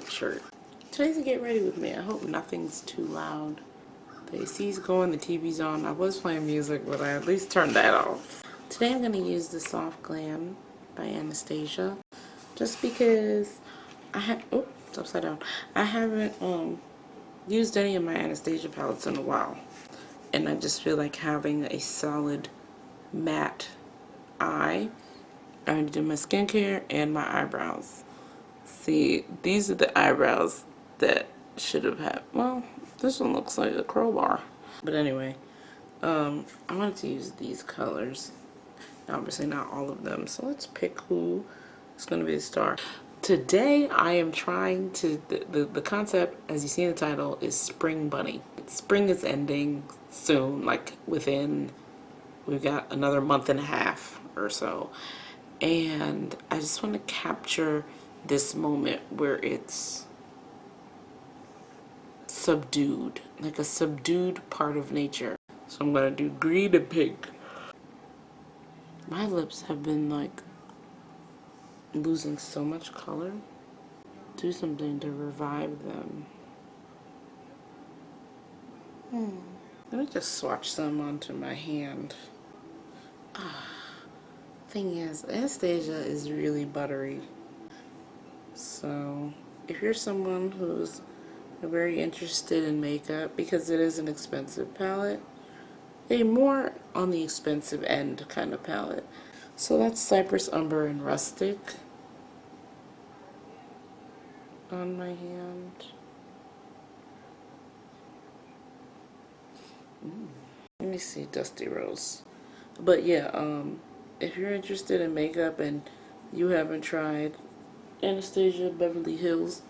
shirt. Today's a get ready with me. I hope nothing's too loud. The AC's going, the TV's on. I was playing music, but I at least turned that off. Today I'm going to use the Soft Glam by Anastasia. Just because it's upside down. I haven't used any of my Anastasia palettes in a while. And I just feel like having a solid matte eye. I already did my skincare and my eyebrows. See, these are the eyebrows that should have had, well, this one looks like a crowbar. But anyway, I wanted to use these colors. Obviously not all of them, so let's pick who is going to be the star. Today I am trying to, the concept, as you see in the title, is Spring Bunny. Spring is ending soon, like we've got another month and a half or so. And I just want to capture this moment where it's subdued, like a subdued part of nature. So I'm going to do green and pink. My lips have been like losing so much color. Do something to revive them. I'm going to just swatch some onto my hand. Thing is, Anastasia is really buttery. So if you're someone who's very interested in makeup, because it is an expensive palette, a more on the expensive end kind of palette. So that's Cypress Umber and Rustic on my hand. Let me see Dusty Rose. But yeah, if you're interested in makeup and you haven't tried Anastasia Beverly Hills,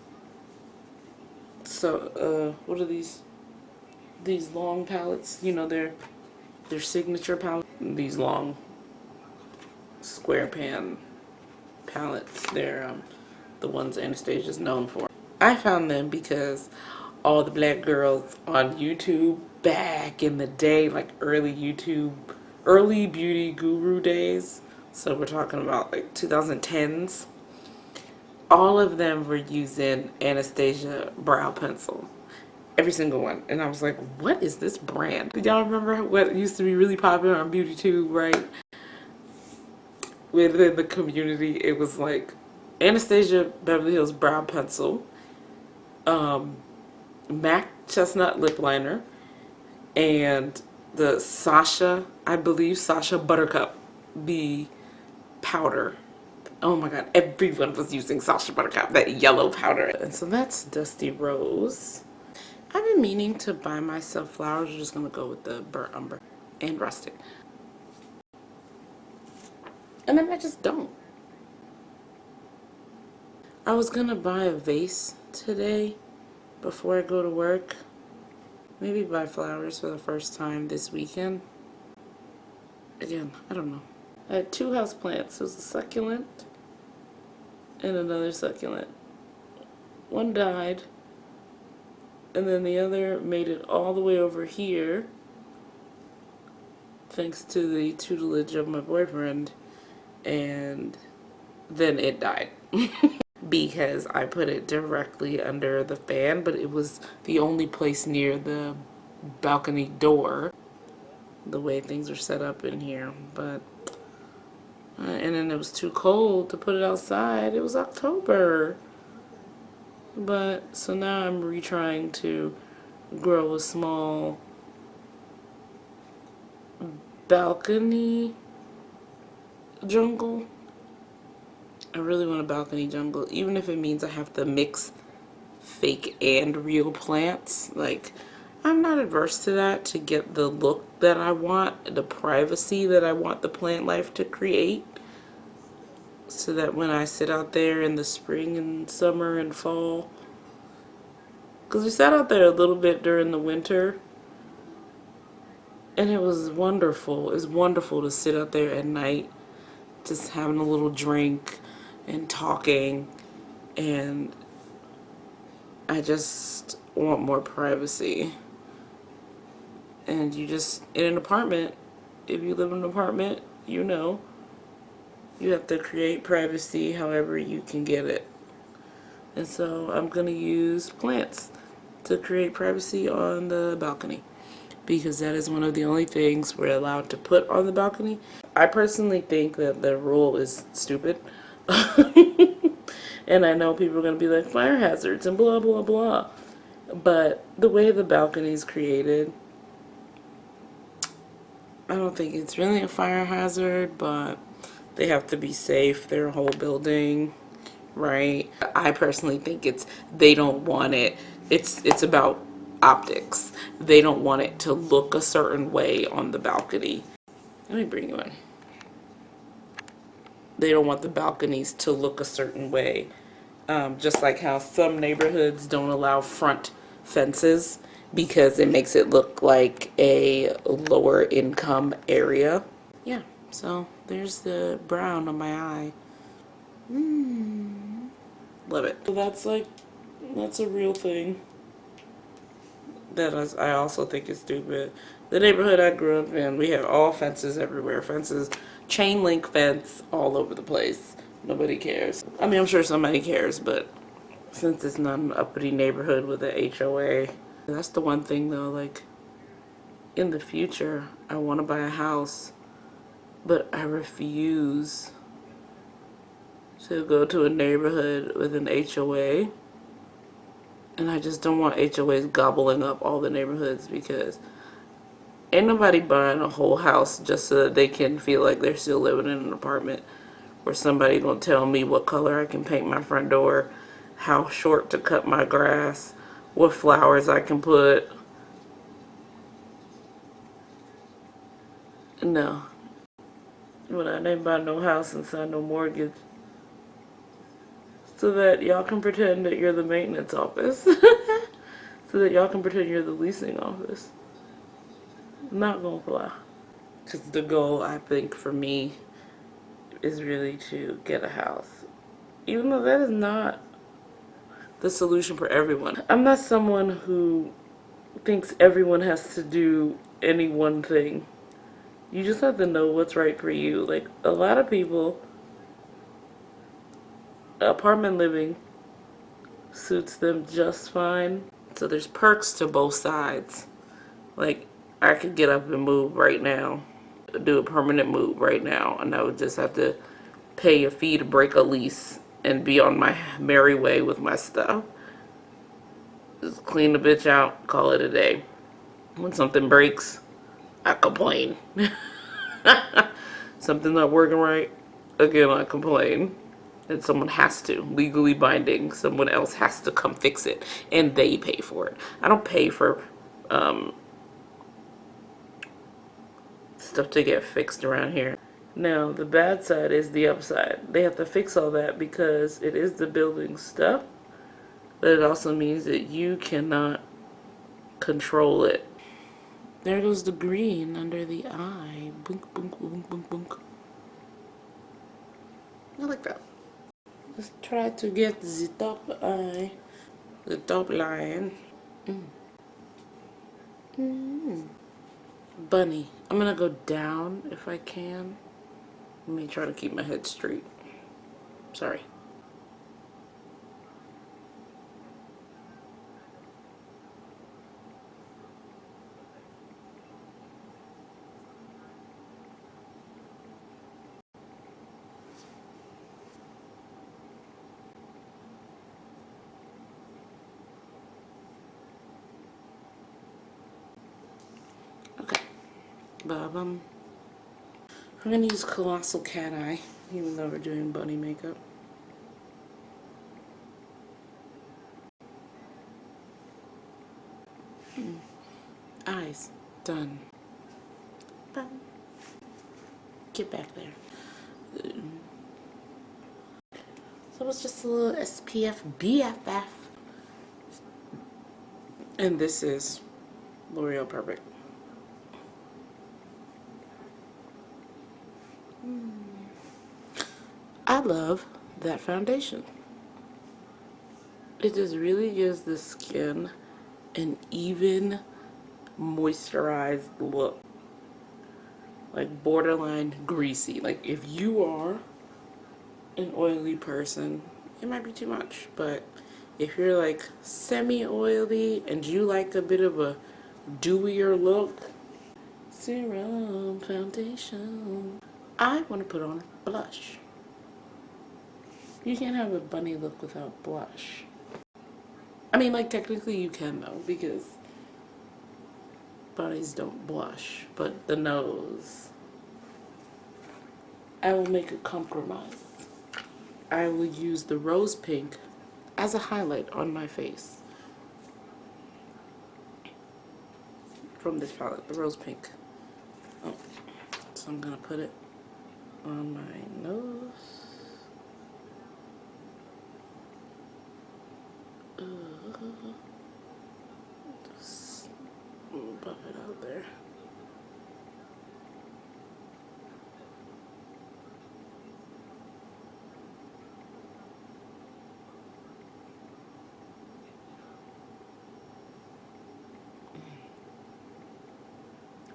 so what are these long palettes? You know, their signature palette. These long square pan palettes, they're the ones Anastasia's known for. I found them because all the black girls on YouTube back in the day, like early beauty guru days, so we're talking about like 2010s, all of them were using Anastasia brow pencil. Every single one. And I was like, what is this brand? Did y'all remember what used to be really popular on BeautyTube, right? Within the community, it was like Anastasia Beverly Hills brow pencil, MAC chestnut lip liner, and the Sasha, I believe Sasha Buttercup, the powder. Oh my god, everyone was using Sasha Buttercup, that yellow powder. And so that's Dusty Rose. I've been meaning to buy myself flowers. I'm just going to go with the Burnt Umber and Rustic. And then I just don't. I was going to buy a vase today before I go to work. Maybe buy flowers for the first time this weekend. Again, I don't know. I had 2 houseplants. There was a succulent and another succulent. One died. And then the other made it all the way over here, thanks to the tutelage of my boyfriend, and then it died. Because I put it directly under the fan, but it was the only place near the balcony door, the way things are set up in here. But and then it was too cold to put it outside. It was October. But so now I'm retrying to grow a small balcony jungle. I really want a balcony jungle, even if it means I have to mix fake and real plants. Like, I'm not adverse to that, to get the look that I want, the privacy that I want the plant life to create, so that when I sit out there in the spring and summer and fall, because we sat out there a little bit during the winter, and it was wonderful. It was wonderful to sit out there at night, just having a little drink and talking, and I just want more privacy. And you just, in an apartment, if you live in an apartment, you know, you have to create privacy however you can get it. And so I'm going to use plants to create privacy on the balcony, because that is one of the only things we're allowed to put on the balcony. I personally think that the rule is stupid. And I know people are going to be like, fire hazards and blah, blah, blah. But the way the balcony is created, I don't think it's really a fire hazard, but they have to be safe. They're a whole building, right? I personally think they don't want it. It's about optics. They don't want it to look a certain way on the balcony. Let me bring you in. They don't want the balconies to look a certain way. Just like how some neighborhoods don't allow front fences because it makes it look like a lower income area. Yeah, so there's the brown on my eye. Love it. So that's a real thing that I also think is stupid. The neighborhood I grew up in, we had all fences everywhere. Fences, chain link fence all over the place. Nobody cares. I mean, I'm sure somebody cares, but since it's not an uppity neighborhood with an HOA, that's the one thing though, like, in the future, I want to buy a house, but I refuse to go to a neighborhood with an HOA. And I just don't want HOAs gobbling up all the neighborhoods, because ain't nobody buying a whole house just so that they can feel like they're still living in an apartment, where somebody gonna tell me what color I can paint my front door, how short to cut my grass, what flowers I can put. No. But I didn't buy no house and sign no mortgage so that y'all can pretend that you're the maintenance office. So that y'all can pretend you're the leasing office. Not gonna fly. Because the goal, I think, for me is really to get a house. Even though that is not the solution for everyone. I'm not someone who thinks everyone has to do any one thing. You just have to know what's right for you. Like, a lot of people, apartment living suits them just fine. So there's perks to both sides. Like, I could get up and move right now, do a permanent move right now, and I would just have to pay a fee to break a lease and be on my merry way with my stuff. Just clean the bitch out, call it a day. When something breaks, I complain. Something not working right, again, I complain. And someone has to, legally binding, someone else has to come fix it, and they pay for it. I don't pay for stuff to get fixed around here. Now, the bad side is the upside. They have to fix all that because it is the building stuff, but it also means that you cannot control it. There goes the green under the eye. Boink, boink, boink, boink, boink. I like that. Let's try to get the top eye, the top line. Bunny. I'm gonna go down if I can. Let me try to keep my head straight. Sorry. Okay. Ba-bum. I'm gonna use Colossal Cat Eye, even though we're doing bunny makeup. Eyes. Done. Bum. Get back there. So it's just a little SPF BFF. And this is L'Oreal Perfect. I love that foundation. It just really gives the skin an even, moisturized look. Like borderline greasy. Like if you are an oily person it might be too much. But if you're like semi-oily and you like a bit of a dewier look, serum foundation. I want to put on blush. You can't have a bunny look without blush. I mean, like, technically you can though, because bunnies don't blush, but the nose. I will make a compromise. I will use the rose pink as a highlight on my face. From this palette, the rose pink. Oh, so I'm gonna put it on my nose. Just buff it out there.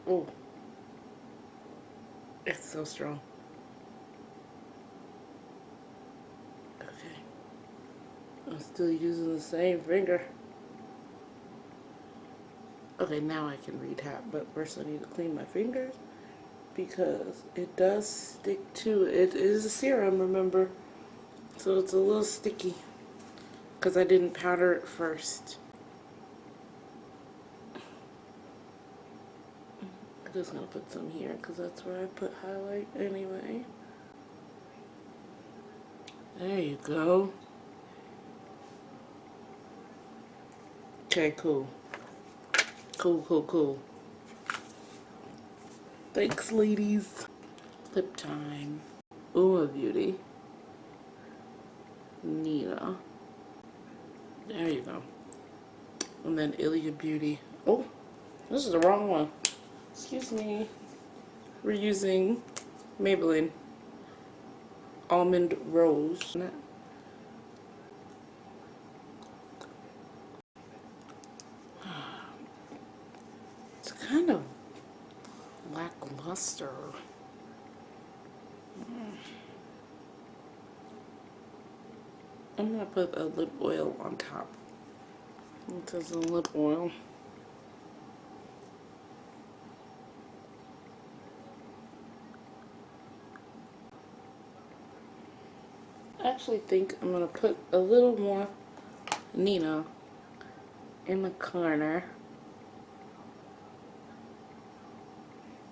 Oh, it's so strong. Okay, I'm still using the same finger. Okay, now I can retap, but first I need to clean my fingers because it does stick to it. It is a serum, remember? So it's a little sticky because I didn't powder it first. I'm just gonna put some here because that's where I put highlight anyway. There you go. Okay, cool. Cool. Thanks, ladies. Lip time. Uma Beauty. Nina. There you go. And then Ilia Beauty. Oh, this is the wrong one. Excuse me. We're using Maybelline Almond Rose. It's kind of lackluster. I'm gonna put a lip oil on top. It says a lip oil. I actually think I'm gonna put a little more Nina in the corner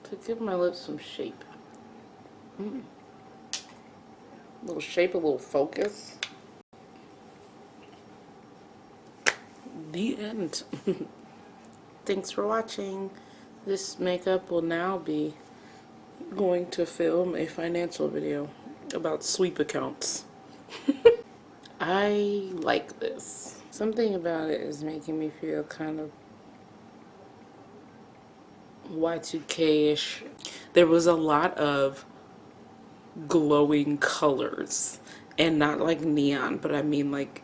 to give my lips some shape. A little shape, a little focus. The end. Thanks for watching. This makeup will now be going to film a financial video about sweep accounts. I like this. Something about it is making me feel kind of Y2K-ish. There was a lot of glowing colors, and not like neon, but I mean like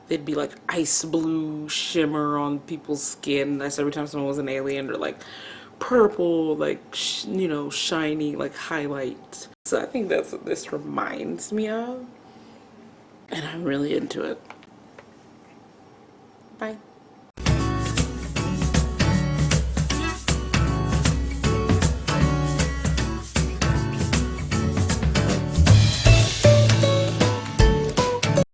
they'd be like ice blue shimmer on people's skin. That's every time someone was an alien, or like purple, like you know, shiny, like highlight. So I think that's what this reminds me of, and I'm really into it. Bye.